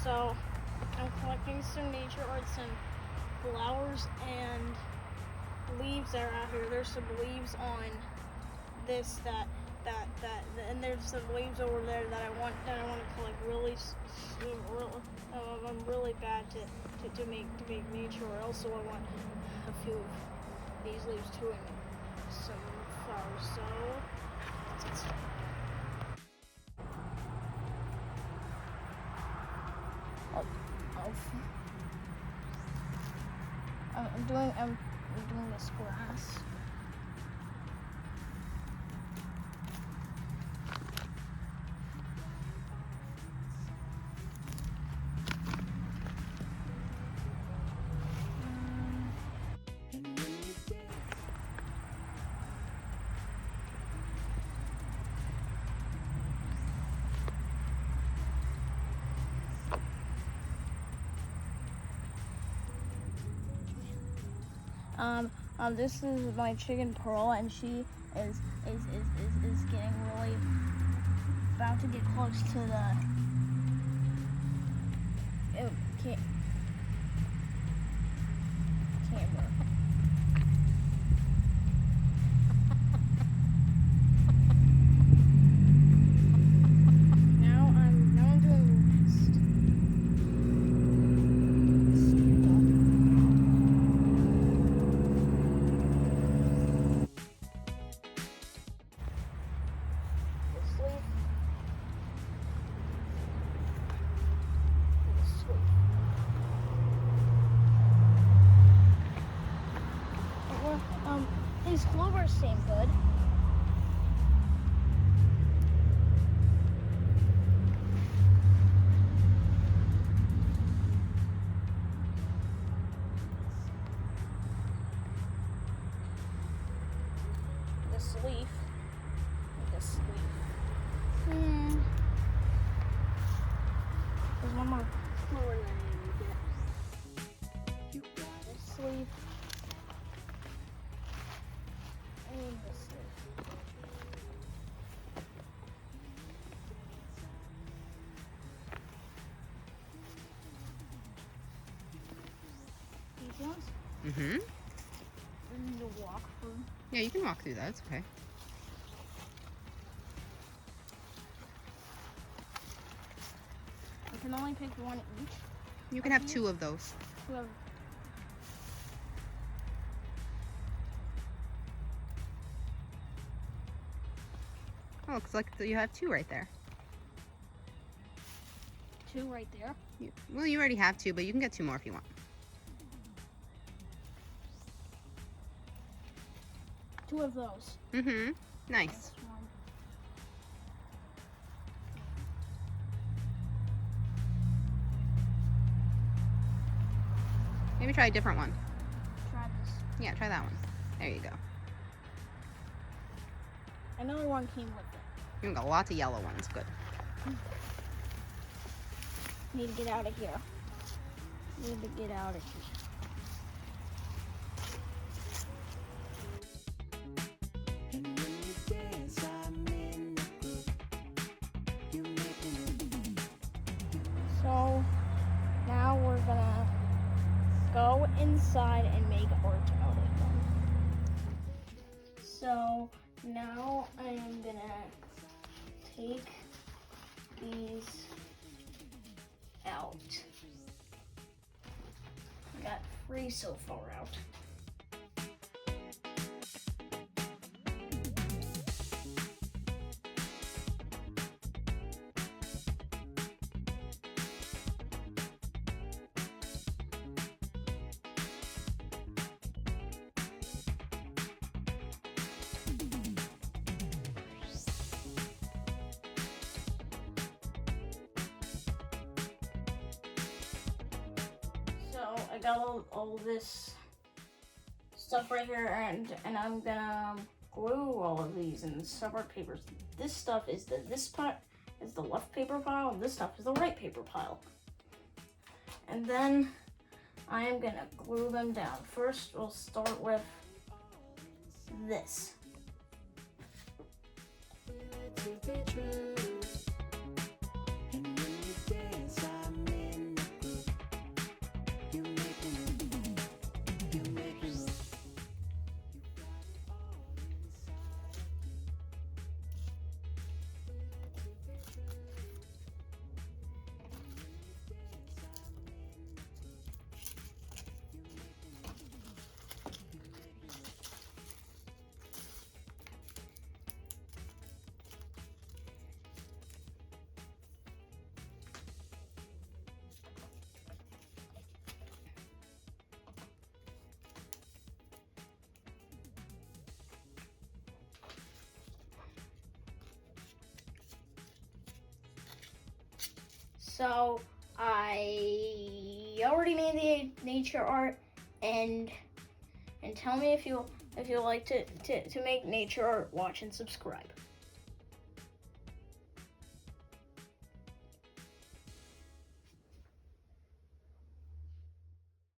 So I'm collecting some nature art, some flowers and leaves that are out here. There's some leaves on this that, and there's some leaves over there that I want to collect. I'm really bad to make nature, or also I want a few of these leaves too and some flowers. So let's get I'm doing this grass. This is my chicken Pearl, and she is getting really about to get close to the camera. Now I'm doing rest. His clovers seem good. This leaf. There's one more lower than you get. This leaf. And this leaf. These ones? Mm-hmm. We need to walk through. Yeah, you can walk through that. It's okay. I can only pick one each. You can have two of those. Oh, looks like you have two right there. Two right there? Well, you already have two, but you can get two more if you want. Two of those. Mm-hmm. Nice. That's one. Maybe try a different one. Try this. Yeah, try that one. There you go. Another one came with it. You got lots of yellow ones. Good. Need to get out of here. So now we're gonna go inside and make art out of them. So now I am gonna take these out. I got 3 so far out. So I got all this stuff right here, and I'm gonna glue all of these in separate papers. This stuff is this part is the left paper pile, and this stuff is the right paper pile. And then I am gonna glue them down. First, we'll start with this. So I already made the nature art, and tell me if you like to make nature art, watch and subscribe.